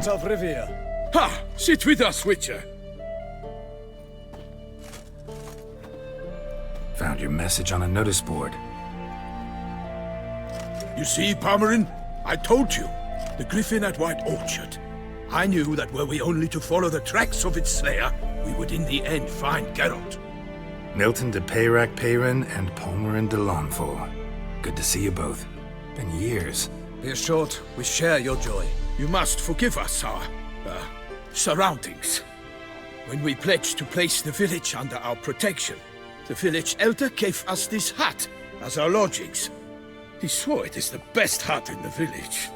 of Rivia. Ha! Sit with us, Witcher. Found your message on a notice board. You see, Palmerin? I told you. The griffin at White Orchard. I knew that were we only to follow the tracks of its slayer, we would in the end find Geralt. Milton de Peyrac Peyrin and Palmerin de Lawnfall. Good to see you both. Been years. Be assured, we share your joy. You must forgive us our, surroundings. When we pledged to place the village under our protection, the village elder gave us this hut as our lodgings. He swore it is the best hut in the village.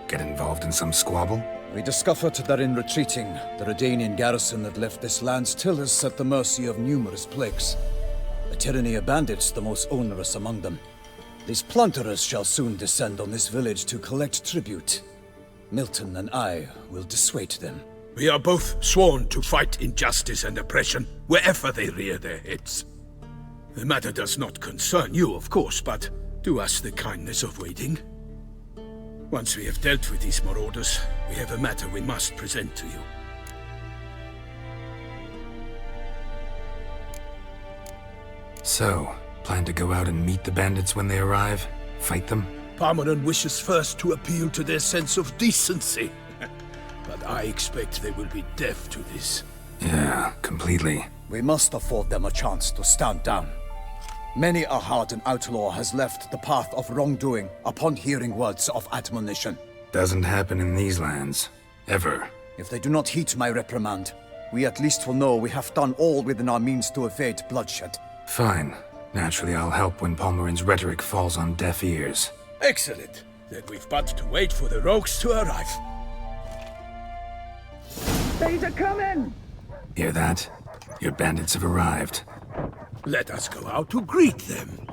Get involved in some squabble? We discovered that in retreating, the Redanian garrison that left this land still is at the mercy of numerous plagues. A tyranny of bandits, the most onerous among them. These plunderers shall soon descend on this village to collect tribute. Milton and I will dissuade them. We are both sworn to fight injustice and oppression wherever they rear their heads. The matter does not concern you, of course, but do us the kindness of waiting. Once we have dealt with these marauders, we have a matter we must present to you. So, plan to go out and meet the bandits when they arrive? Fight them? Palmerin wishes first to appeal to their sense of decency. But I expect they will be deaf to this. Yeah, completely. We must afford them a chance to stand down. Many a hardened outlaw has left the path of wrongdoing upon hearing words of admonition. Doesn't happen in these lands. Ever. If they do not heed my reprimand, we at least will know we have done all within our means to evade bloodshed. Fine. Naturally, I'll help when Palmerin's rhetoric falls on deaf ears. Excellent. Then we've but to wait for the rogues to arrive. They're coming! Hear that? Your bandits have arrived. Let us go out to greet them.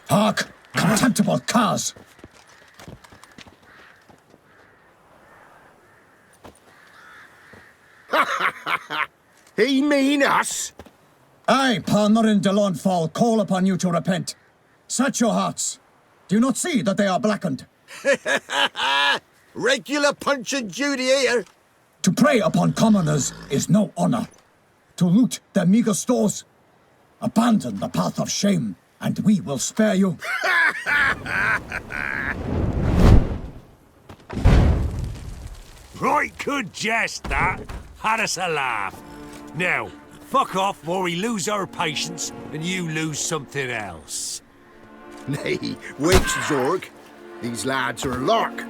Hark! Contemptible curs! He mean us? I, Palmerin de Lawnfall, call upon you to repent. Set your hearts. Do you not see that they are blackened? Regular Punch and Judy here. To prey upon commoners is no honor. To loot their meager stores, abandon the path of shame, and we will spare you. Right good jest, that. Had us a laugh. Now, fuck off or we lose our patience and you lose something else. Nay, wait, Zorg. These lads are a lark.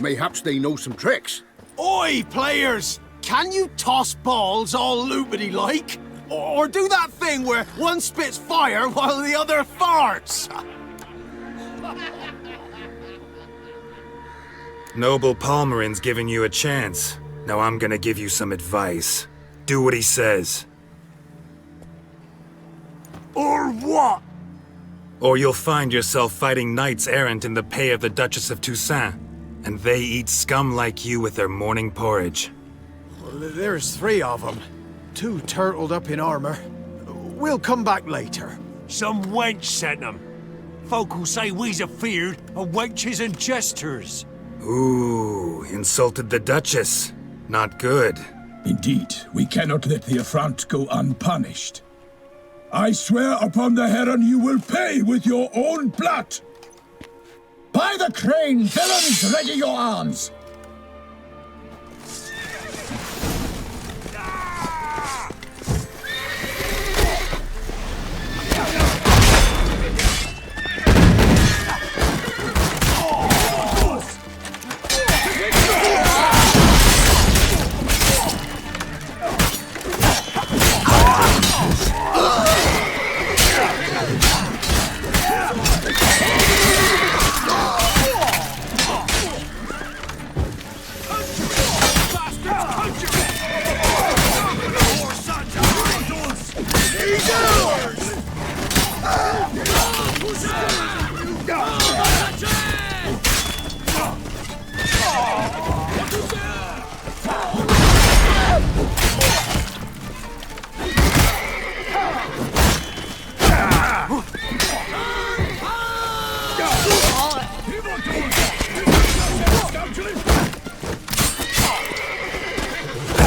Mayhaps they know some tricks. Oi, players! Can you toss balls all loopity-like? Or do that thing where one spits fire while the other farts? Noble Palmerin's giving you a chance. Now I'm gonna give you some advice. Do what he says. Or what? Or you'll find yourself fighting knights errant in the pay of the Duchess of Toussaint. And they eat scum like you with their morning porridge. Well, there's 3 of them. 2 turtled up in armor. We'll come back later. Some wench sent them. Folk who say we's afeard of wenches and jesters. Ooh, insulted the Duchess. Not good. Indeed, we cannot let the affront go unpunished. I swear upon the Heron you will pay with your own blood! By the crane, villains, ready your arms!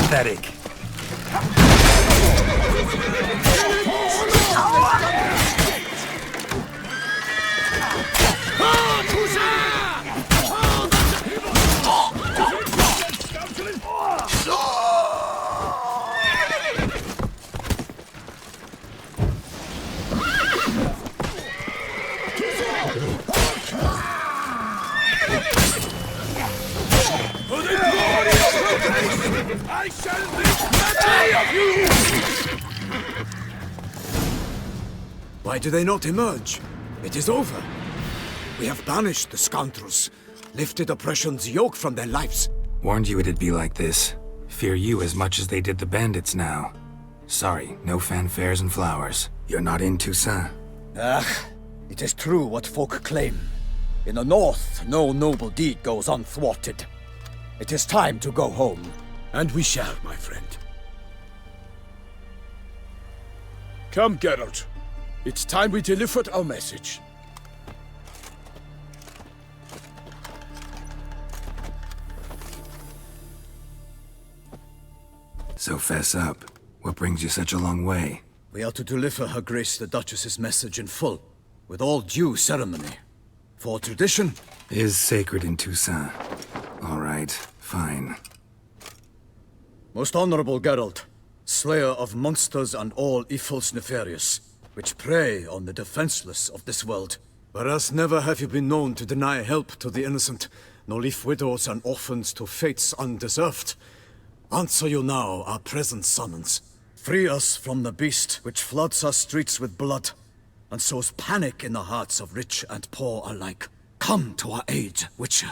pathetic. I shall make you! Why do they not emerge? It is over. We have banished the scoundrels, lifted oppression's yoke from their lives. Warned you it'd be like this. Fear you as much as they did the bandits now. Sorry, no fanfares and flowers. You're not in Toussaint. It is true what folk claim. In the north, no noble deed goes unthwarted. It is time to go home. And we shall, my friend. Come, Geralt. It's time we delivered our message. So fess up. What brings you such a long way? We are to deliver Her Grace the Duchess's message in full, with all due ceremony. For tradition is sacred in Toussaint. All right, fine. Most honorable Geralt, slayer of monsters and all evils nefarious, which prey on the defenseless of this world. Whereas never have you been known to deny help to the innocent, nor leave widows and orphans to fates undeserved. Answer you now our present summons. Free us from the beast which floods our streets with blood, and sows panic in the hearts of rich and poor alike. Come to our aid, Witcher.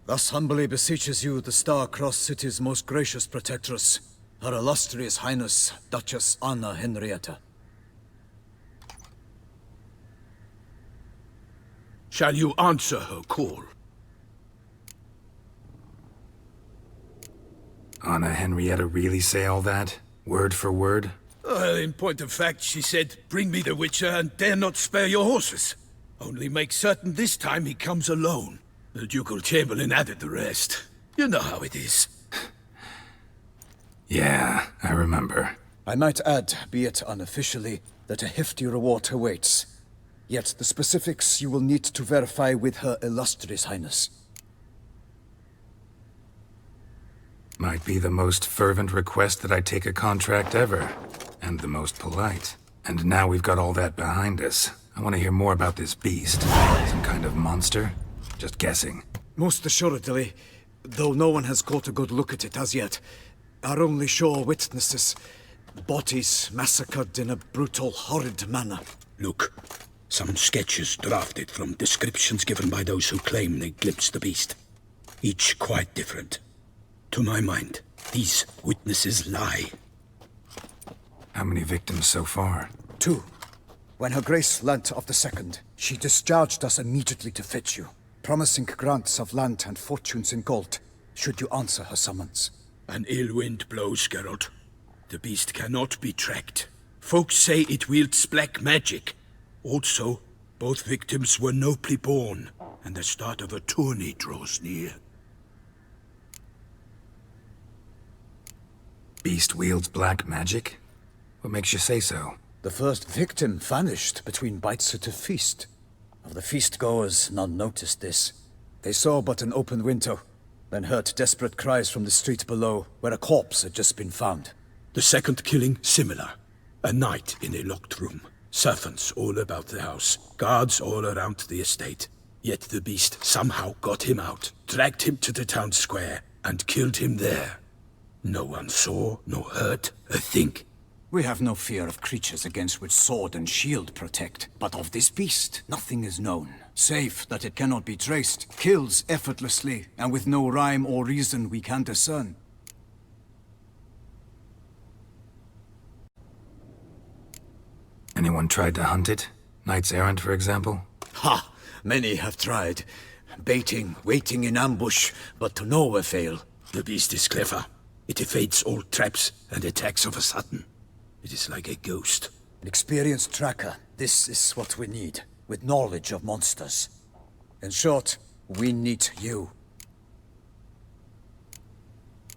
Thus humbly beseeches you the Star-Crossed City's most gracious protectress, Her Illustrious Highness, Duchess Anna Henrietta. Shall you answer her call? Anna Henrietta really say all that? Word for word? In point of fact, she said, bring me the Witcher and dare not spare your horses. Only make certain this time he comes alone. The Ducal Chamberlain added the rest. You know how it is. Yeah, I remember. I might add, be it unofficially, that a hefty reward awaits. Yet the specifics you will need to verify with Her Illustrious Highness. Might be the most fervent request that I take a contract ever. And the most polite. And now we've got all that behind us. I want to hear more about this beast. Some kind of monster? Just guessing. Most assuredly, though no one has caught a good look at it as yet. Our only sure witnesses. Bodies massacred in a brutal, horrid manner. Look, some sketches drafted from descriptions given by those who claim they glimpsed the beast. Each quite different. To my mind, these witnesses lie. How many victims so far? 2. When Her Grace learnt of the second, she discharged us immediately to fetch you, promising grants of land and fortunes in gold, should you answer her summons. An ill wind blows, Geralt. The beast cannot be tracked. Folks say it wields black magic. Also, both victims were nobly born, and the start of a tourney draws near. Beast wields black magic? What makes you say so? The first victim vanished between bites at a feast. Of the feast-goers, none noticed this. They saw but an open window, then heard desperate cries from the street below, where a corpse had just been found. The second killing, similar. A night in a locked room. Servants all about the house. Guards all around the estate. Yet the beast somehow got him out, dragged him to the town square, and killed him there. No one saw, nor heard a thing. We have no fear of creatures against which sword and shield protect. But of this beast, nothing is known. Save that it cannot be traced, kills effortlessly, and with no rhyme or reason we can discern. Anyone tried to hunt it? Knights errant, for example? Ha! Many have tried. Baiting, waiting in ambush, but to no avail. The beast is clever. It evades all traps and attacks of a sudden. It is like a ghost. An experienced tracker. This is what we need, with knowledge of monsters. In short, we need you.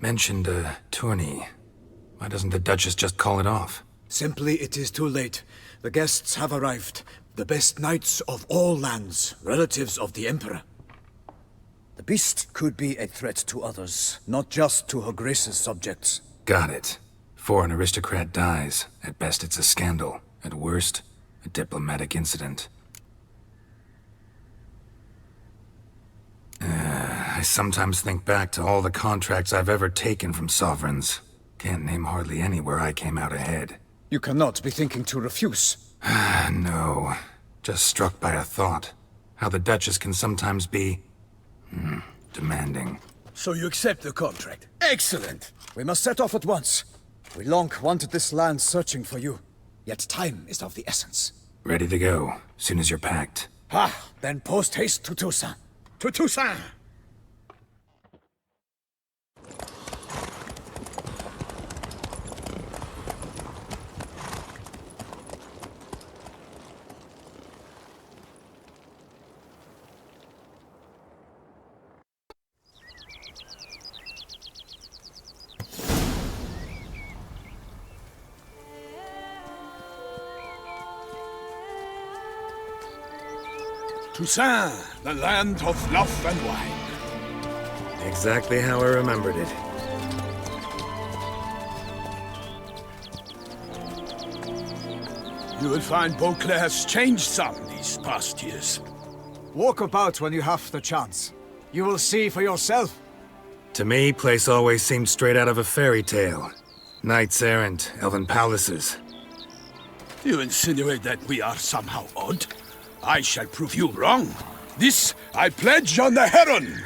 mentioned a tourney. Why doesn't the Duchess just call it off? Simply, it is too late. The guests have arrived. The best knights of all lands, relatives of the Emperor. The beast could be a threat to others, not just to Her Grace's subjects. Got it. Before an aristocrat dies, at best it's a scandal. At worst, a diplomatic incident. I sometimes think back to all the contracts I've ever taken from sovereigns. Can't name hardly any where I came out ahead. You cannot be thinking to refuse. No. Just struck by a thought. How the Duchess can sometimes be... demanding. So you accept the contract? Excellent! We must set off at once. We long wanted this land searching for you. Yet time is of the essence. Ready to go, soon as you're packed. Then post haste to Toussaint. To Toussaint! Toussaint, the land of love and wine. Exactly how I remembered it. You will find Beauclair's changed some these past years. Walk about when you have the chance. You will see for yourself. To me, place always seemed straight out of a fairy tale. Knights errant, elven palaces. You insinuate that we are somehow odd? I shall prove you wrong. This I pledge on the Heron!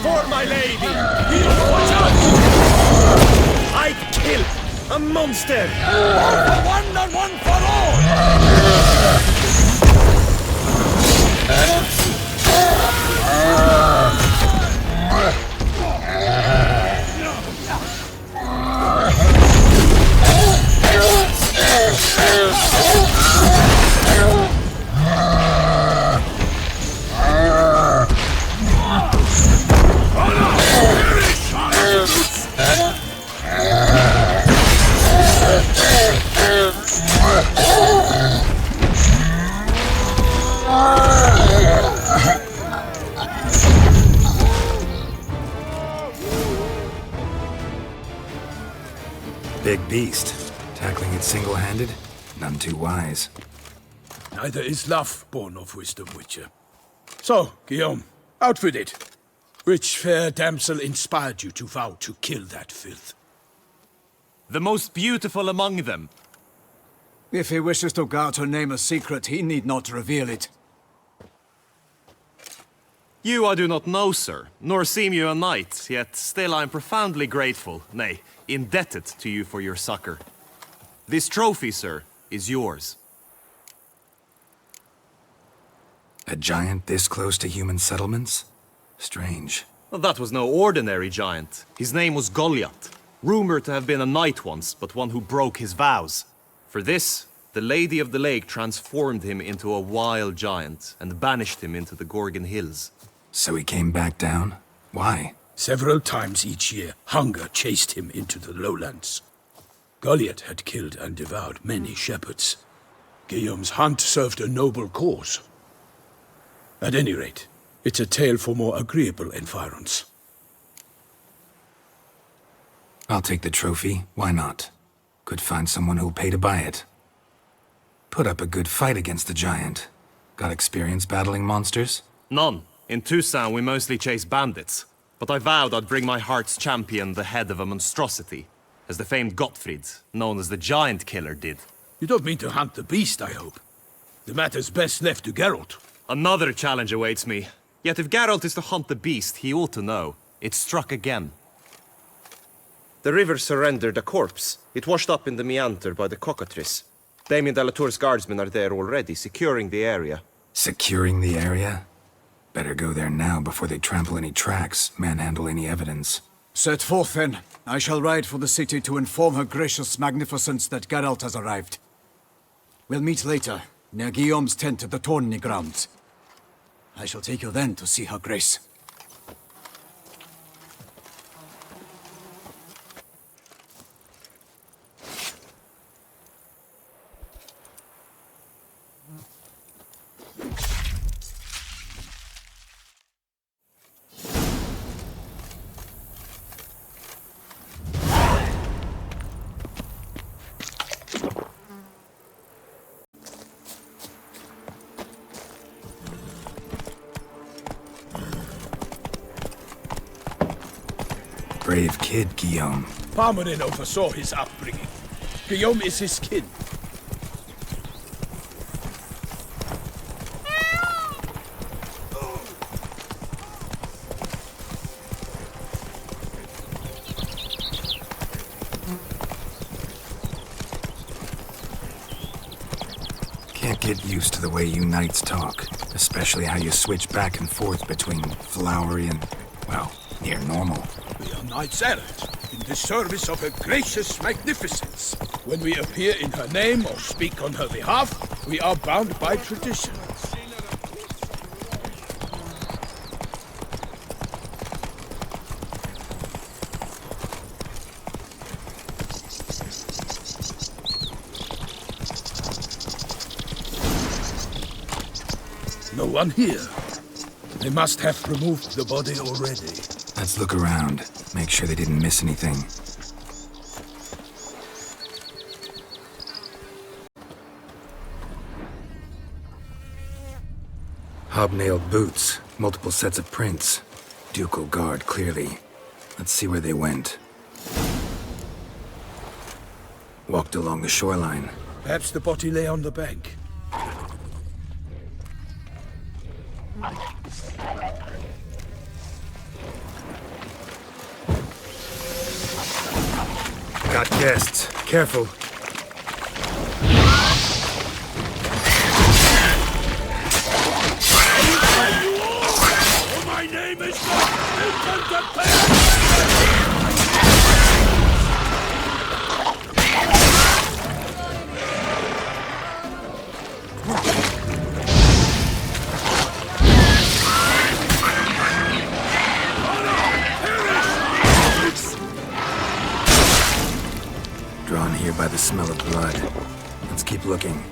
For my lady! Watch out! I kill a monster! All for one and one for all! Big beast. Tackling it single-handed? None too wise. Neither is love born of wisdom, Witcher. So, Guillaume, out with it. Which fair damsel inspired you to vow to kill that filth? The most beautiful among them. If he wishes to guard her name a secret, he need not reveal it. You I do not know, sir, nor seem you a knight, yet still I am profoundly grateful, nay, indebted to you for your succor. This trophy, sir, is yours. A giant this close to human settlements? Strange. Well, that was no ordinary giant. His name was Goliath, rumored to have been a knight once, but one who broke his vows. For this, the Lady of the Lake transformed him into a wild giant and banished him into the Gorgon Hills. So he came back down? Why? Several times each year, hunger chased him into the lowlands. Goliath had killed and devoured many shepherds. Guillaume's hunt served a noble cause. At any rate, it's a tale for more agreeable environs. I'll take the trophy. Why not? Could find someone who'll pay to buy it. Put up a good fight against the giant. Got experience battling monsters? None. In Toussaint, we mostly chase bandits. But I vowed I'd bring my heart's champion the head of a monstrosity, as the famed Gottfried, known as the Giant Killer, did. You don't mean to hunt the beast, I hope. The matter's best left to Geralt. Another challenge awaits me. Yet if Geralt is to hunt the beast, he ought to know. It struck again. The river surrendered a corpse. It washed up in the meander by the cockatrice. Damien de la Tour's guardsmen are there already, securing the area. Securing the area? Better go there now before they trample any tracks, manhandle any evidence. Set forth, then. I shall ride for the city to inform her gracious magnificence that Geralt has arrived. We'll meet later, near Guillaume's tent at the Tourney grounds. I shall take you then to see her grace. Brave kid, Guillaume. Parmarin oversaw his upbringing. Guillaume is his kin. Can't get used to the way you knights talk, especially how you switch back and forth between flowery and, well, near normal. We are knights errant, in the service of her gracious magnificence. When we appear in her name or speak on her behalf, we are bound by tradition. No one here. They must have removed the body already. Let's look around, make sure they didn't miss anything. Hobnailed boots, multiple sets of prints. Ducal guard, clearly. Let's see where they went. Walked along the shoreline. Perhaps the body lay on the bank. Got guests. Careful. My name is Drawn here by the smell of blood. Let's keep looking.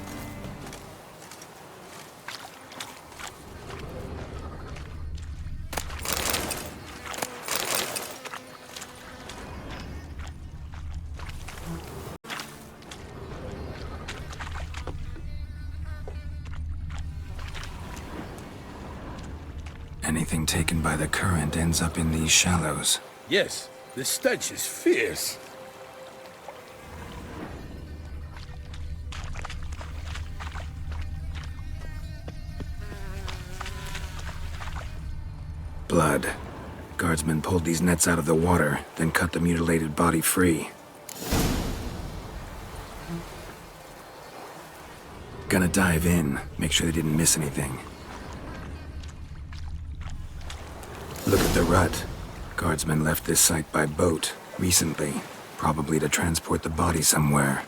Anything taken by the current ends up in these shallows. Yes, the stench is fierce. Blood. Guardsmen pulled these nets out of the water, then cut the mutilated body free. Gonna dive in, make sure they didn't miss anything. Look at the rut. Guardsmen left this site by boat, recently, probably to transport the body somewhere.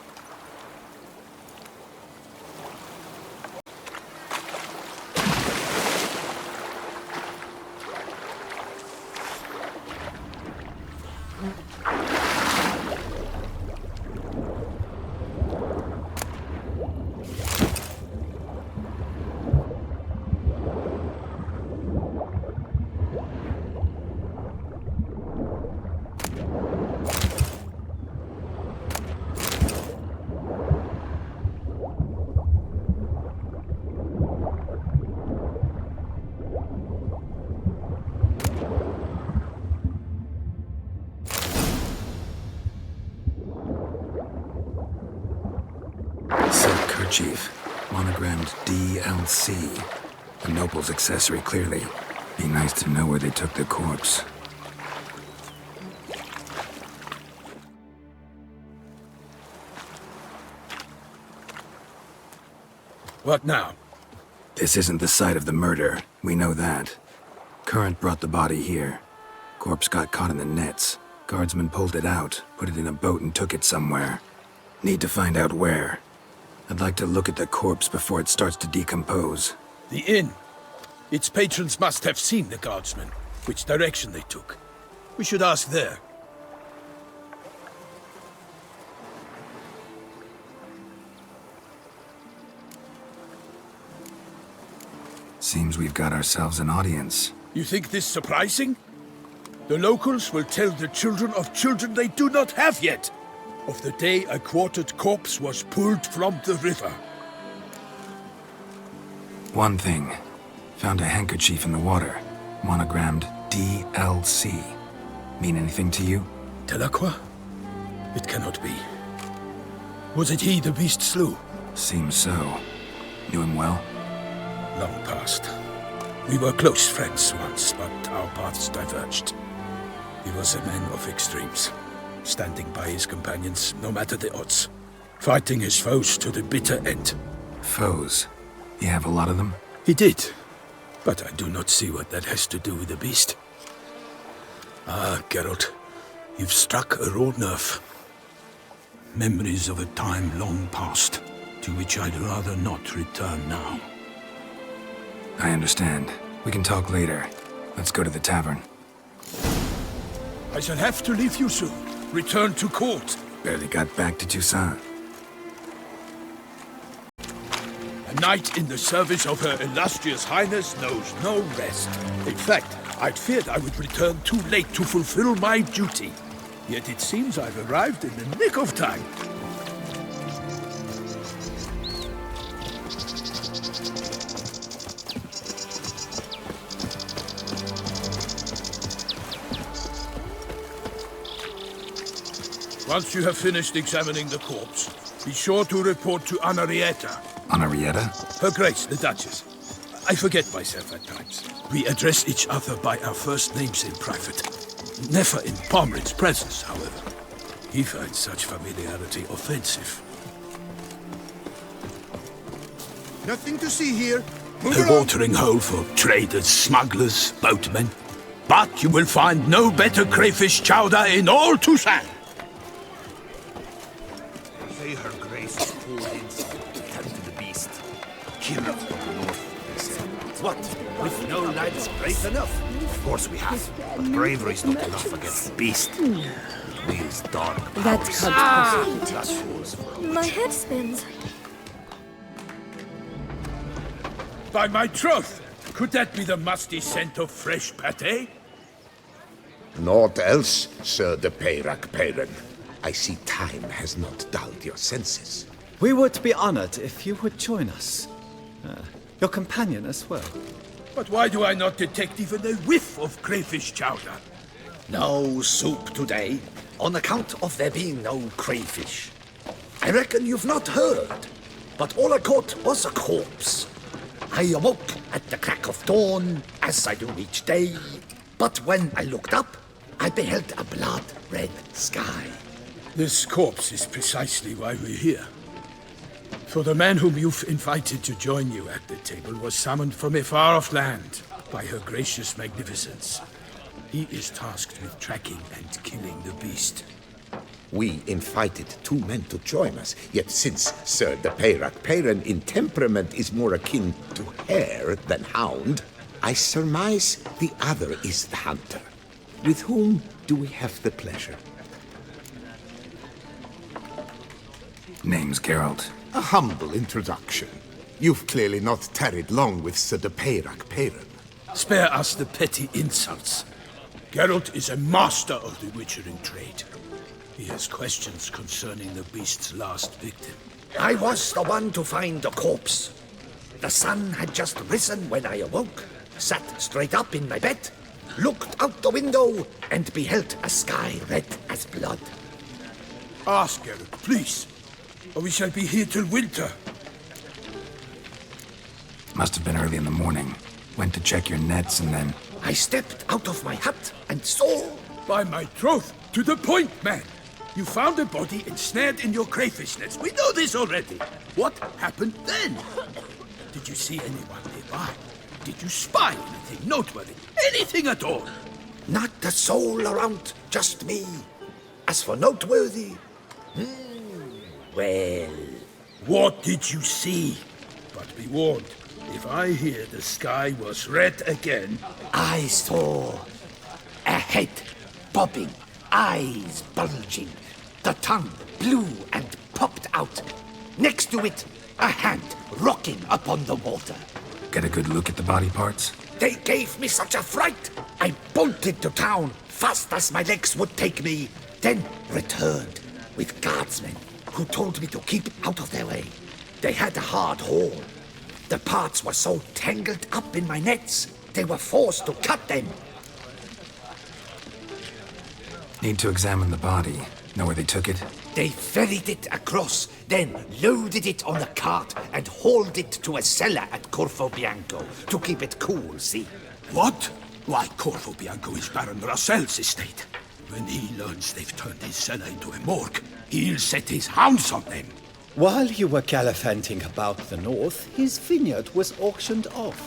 handkerchief, monogrammed DLC. A noble's accessory, clearly. Be nice to know where they took the corpse. What now? This isn't the site of the murder. We know that. Current brought the body here. Corpse got caught in the nets. Guardsmen pulled it out, put it in a boat and took it somewhere. Need to find out where. I'd like to look at the corpse before it starts to decompose. The inn. Its patrons must have seen the guardsmen, which direction they took. We should ask there. Seems we've got ourselves an audience. You think this surprising? The locals will tell the children of children they do not have yet, of the day a quartered corpse was pulled from the river. One thing. Found a handkerchief in the water. Monogrammed DLC. Mean anything to you? Delacroix? It cannot be. Was it he the beast slew? Seems so. Knew him well? Long past. We were close friends once, but our paths diverged. He was a man of extremes, standing by his companions no matter the odds, fighting his foes to the bitter end. Foes? You have a lot of them? He did, but I do not see what that has to do with the beast. Ah, Geralt, you've struck a raw nerve. Memories of a time long past, to which I'd rather not return now. I understand. We can talk later. Let's go to the tavern. I shall have to leave you soon. Return to court. Barely got back to Toussaint. A knight in the service of Her Illustrious Highness knows no rest. In fact, I'd feared I would return too late to fulfill my duty. Yet it seems I've arrived in the nick of time. Once you have finished examining the corpse, be sure to report to HENRIETTA. HENRIETTA? Her Grace, the Duchess. I forget myself at times. We address each other by our first names in private. Never in Pomrin's presence, however. He finds such familiarity offensive. Nothing to see here. A watering hole for traders, smugglers, boatmen. But you will find no better crayfish chowder in all Toussaint. Say her grace is pulled in to tend to the beast. Kill it from the north, they say. What? With no lads brave enough? Of course we have. But bravery's not enough against the beast. It wields dark powers. That can't proceed. That falls for My head spins. By my troth, could that be the musty scent of fresh pâté? Naught else, Sir de Peyrac-Peyran. I see time has not dulled your senses. We would be honored if you would join us. Your companion as well. But why do I not detect even a whiff of crayfish chowder? No soup today, on account of there being no crayfish. I reckon you've not heard, but all I caught was a corpse. I awoke at the crack of dawn, as I do each day, but when I looked up, I beheld a blood-red sky. This corpse is precisely why we're here. For the man whom you've invited to join you at the table was summoned from a far-off land by her gracious magnificence. He is tasked with tracking and killing the beast. We invited two men to join us, yet since Sir de Peyrac-Peyran in temperament is more akin to hare than hound, I surmise the other is the hunter. With whom do we have the pleasure? Name's Geralt. A humble introduction. You've clearly not tarried long with Sir de Peyrac-Peyran. Spare us the petty insults. Geralt is a master of the witchering trade. He has questions concerning the beast's last victim. I was the one to find the corpse. The sun had just risen when I awoke, sat straight up in my bed, looked out the window, and beheld a sky red as blood. Ask Geralt, please, or we shall be here till winter. Must have been early in the morning. Went to check your nets and then... I stepped out of my hut and saw... By my troth, to the point, man. You found a body ensnared in your crayfish nets. We know this already. What happened then? Did you see anyone nearby? Did you spy anything noteworthy? Anything at all? Not a soul around, just me. As for noteworthy... well... What did you see? But be warned, if I hear the sky was red again... I saw a head bobbing, eyes bulging, the tongue blue and popped out. Next to it, a hand rocking upon the water. Get a good look at the body parts? They gave me such a fright. I bolted to town fast as my legs would take me, then returned with guardsmen who told me to keep out of their way. They had a hard haul. The parts were so tangled up in my nets, they were forced to cut them. Need to examine the body. Know where they took it? They ferried it across, then loaded it on a cart and hauled it to a cellar at CORVO BIANCO to keep it cool, see? What? Why, CORVO BIANCO is Baron Russell's estate. When he learns they've turned his cellar into a morgue, he'll set his hounds on them. While you were gallivanting about the north, his vineyard was auctioned off.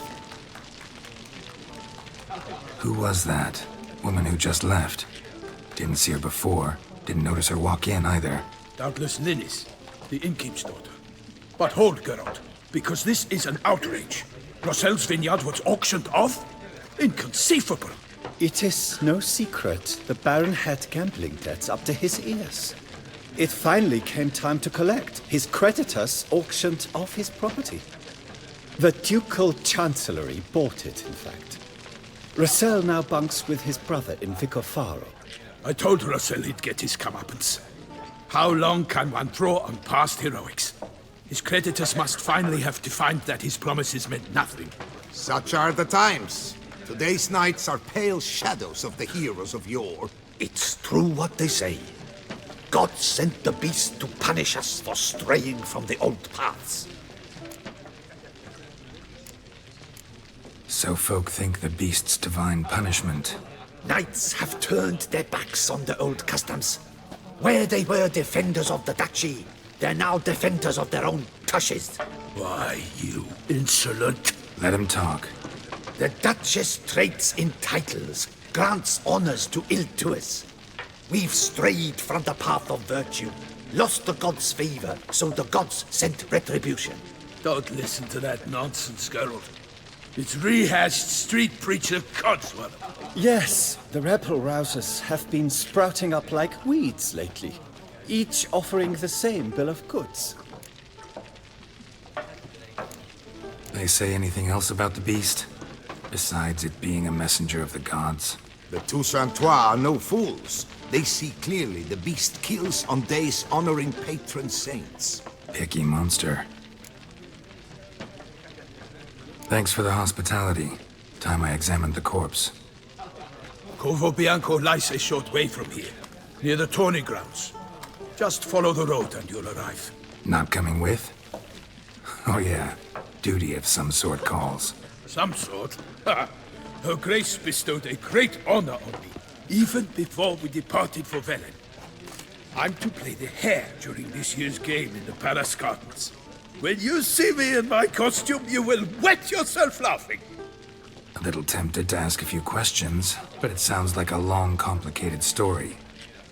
Who was that? Woman who just left. Didn't see her before. Didn't notice her walk in either. Doubtless Ninnis, the innkeep's daughter. But hold, Geralt, because this is an outrage. Russell's vineyard was auctioned off? Inconceivable. It is no secret the Baron had gambling debts up to his ears. It finally came time to collect. His creditors auctioned off his property. The Ducal Chancellery bought it, in fact. Russell now bunks with his brother in Vicofaro. I told Russell he'd get his comeuppance. How long can one draw on past heroics? His creditors must finally have defined that his promises meant nothing. Such are the times. Today's knights are pale shadows of the heroes of yore. It's true what they say. God sent the beast to punish us for straying from the old paths. So folk think the beast's divine punishment. Knights have turned their backs on the old customs. Where they were defenders of the duchy, they're now defenders of their own tushes. Why, you insolent... Let him talk. The Duchess trades in titles, grants honors to ill-doers. We've strayed from the path of virtue, lost the gods' favor, so the gods sent retribution. Don't listen to that nonsense, Geralt. It's rehashed street preacher codswallop. Yes, the rebel rousers have been sprouting up like weeds lately, each offering the same bill of goods. They say anything else about the beast? Besides it being a messenger of the gods? The TOUSSAINT are no fools. They see clearly the beast kills on days honoring patron saints. Picky monster. Thanks for the hospitality. Time I examined the corpse. CORVO BIANCO lies a short way from here, near the tourney grounds. Just follow the road and you'll arrive. Not coming with? Oh yeah, duty of some sort calls. Some sort? Ha! Her Grace bestowed a great honor on me, even before we departed for Velen. I'm to play the hare during this year's game in the palace gardens. When you see me in my costume, you will wet yourself laughing. A little tempted to ask a few questions, but it sounds like a long, complicated story.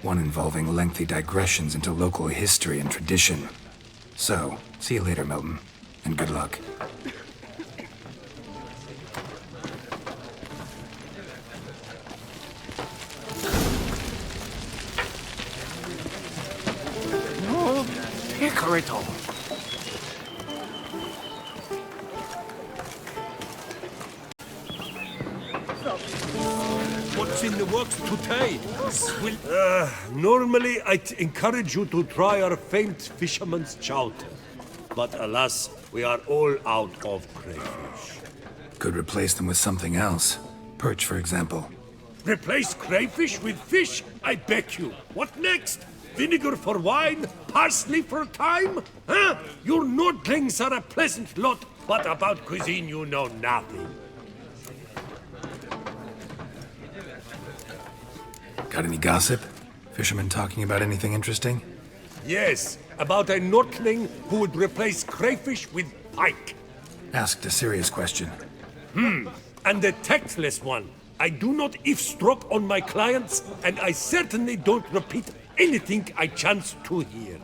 One involving lengthy digressions into local history and tradition. So, see you later, Milton, and good luck. Oh, Picarito. What's in the works today? Normally, I'd encourage you to try our famed fisherman's chowder. But alas, we are all out of crayfish. Could replace them with something else. Perch, for example. Replace crayfish with fish? I beg you. What next? Vinegar for wine? Parsley for thyme? Huh? Your nordlings are a pleasant lot, but about cuisine you know nothing. Got any gossip? Fishermen talking about anything interesting? Yes, about a Nordling who would replace crayfish with pike. Asked a serious question. And the tactless one. I do not eavesdrop on my clients, and I certainly don't repeat anything I chance to hear.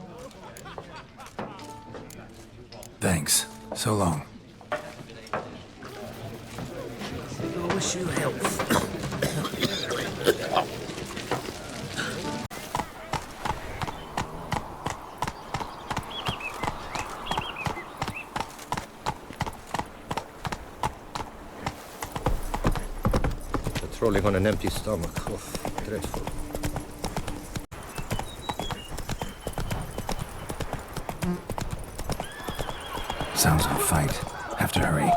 Thanks. So long. I wish you health. Patrolling on an empty stomach. Oh, dreadful. Sounds of a fight. Have to hurry.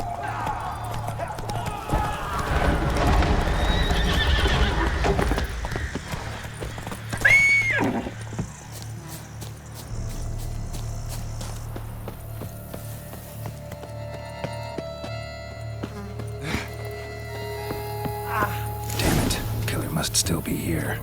Damn it. Killer must still be here.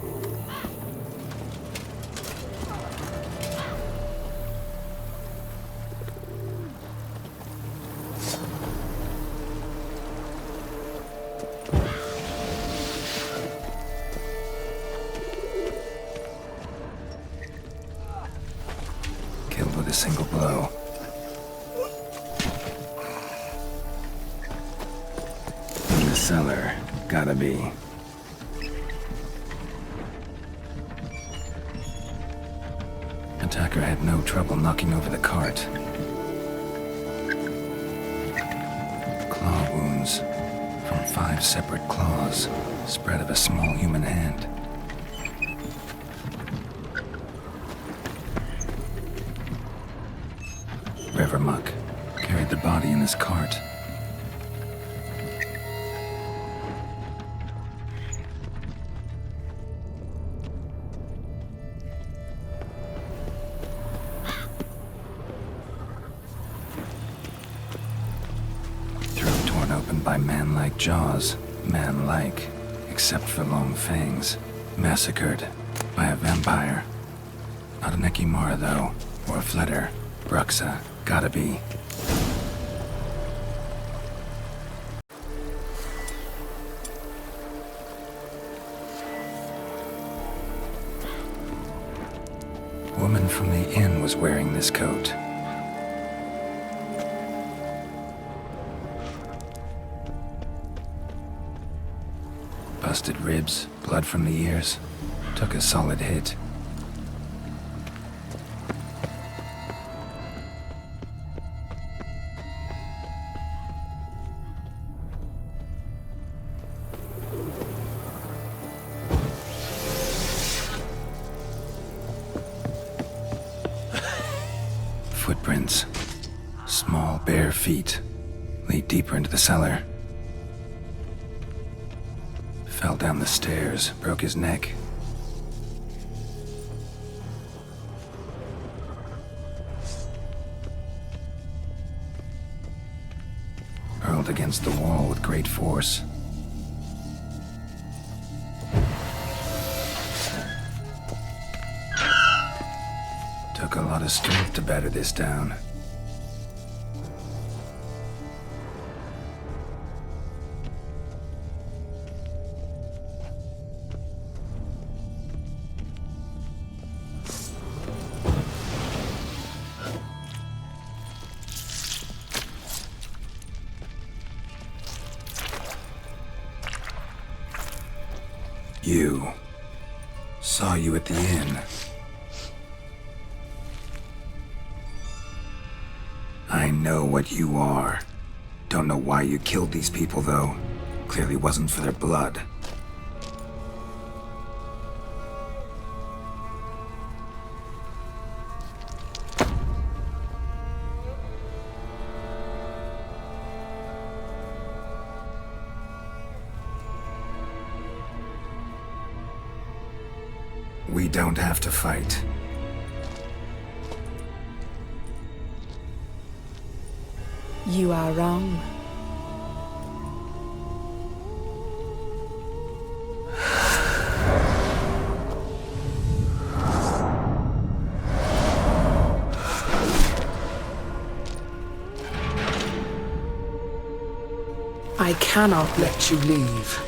Killed with a single blow. In the cellar. Gotta be. Attacker had no trouble knocking over the cart. Claw wounds from 5 separate claws, spread of a small human hand. River muck carried the body in his cart. Throat torn open by man-like jaws. Man-like, except for long fangs. Massacred by a vampire. Not an Ekimara, though, or a Fletter. BRUXA. Gotta be. Woman from the inn was wearing this coat. Busted ribs, blood from the ears. Took a solid hit. Footprints. Small, bare feet. Lead deeper into the cellar. Fell down the stairs, broke his neck. Hurled against the wall with great force. Took a lot of strength to batter this down. You. Saw you at the inn. I know what you are. Don't know why you killed these people, though. Clearly wasn't for their blood. We don't have to fight. You are wrong. I cannot let you leave.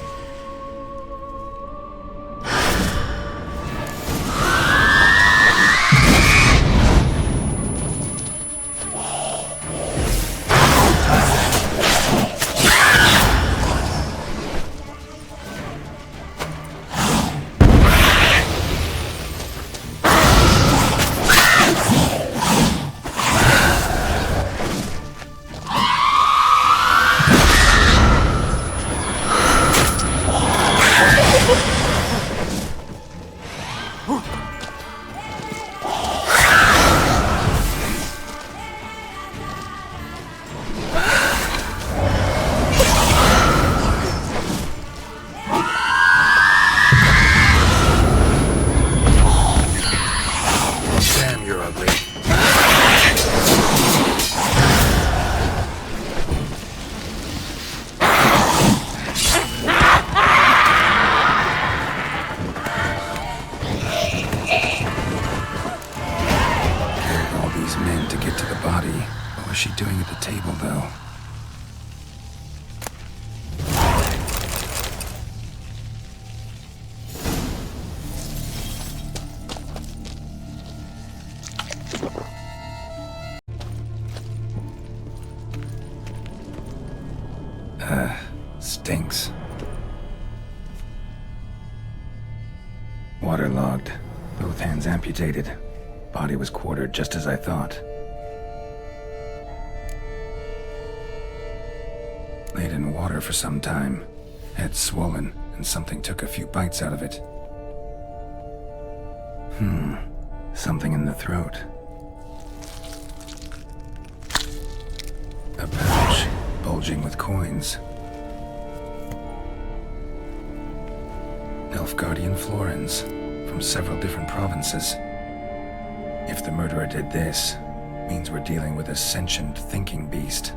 Stinks. Waterlogged. Both hands amputated. Body was quartered just as I thought. Laid in water for some time. Head swollen, and something took a few bites out of it. Something in the throat. A pouch, bulging with coins. Nilfgaardian florins, from several different provinces. If the murderer did this, means we're dealing with a sentient thinking beast.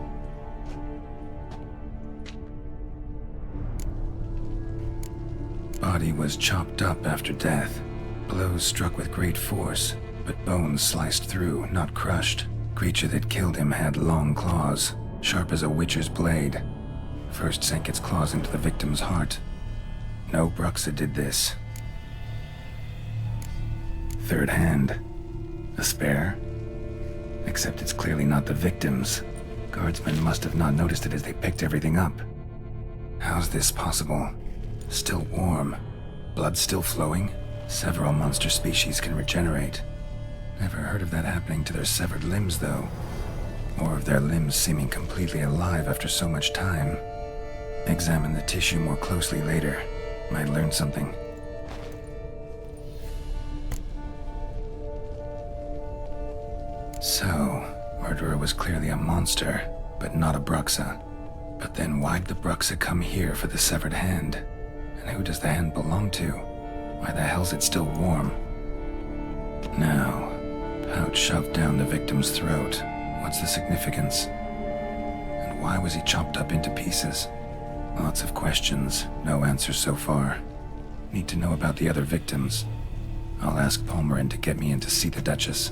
Body was chopped up after death. Blows struck with great force, but bones sliced through, not crushed. Creature that killed him had long claws, sharp as a witcher's blade. First sank its claws into the victim's heart. No BRUXA did this. Third hand. A spare? Except it's clearly not the victim's. Guardsmen must have not noticed it as they picked everything up. How's this possible? Still warm. Blood still flowing? Several monster species can regenerate. Never heard of that happening to their severed limbs, though. Or of their limbs seeming completely alive after so much time. Examine the tissue more closely later. Might learn something. So, murderer was clearly a monster, but not a BRUXA. But then why'd the BRUXA come here for the severed hand? And who does the hand belong to? Why the hell's it still warm? Now, pouch shoved down the victim's throat. What's the significance? And why was he chopped up into pieces? Lots of questions, no answers so far. Need to know about the other victims. I'll ask Palmerin to get me in to see the Duchess.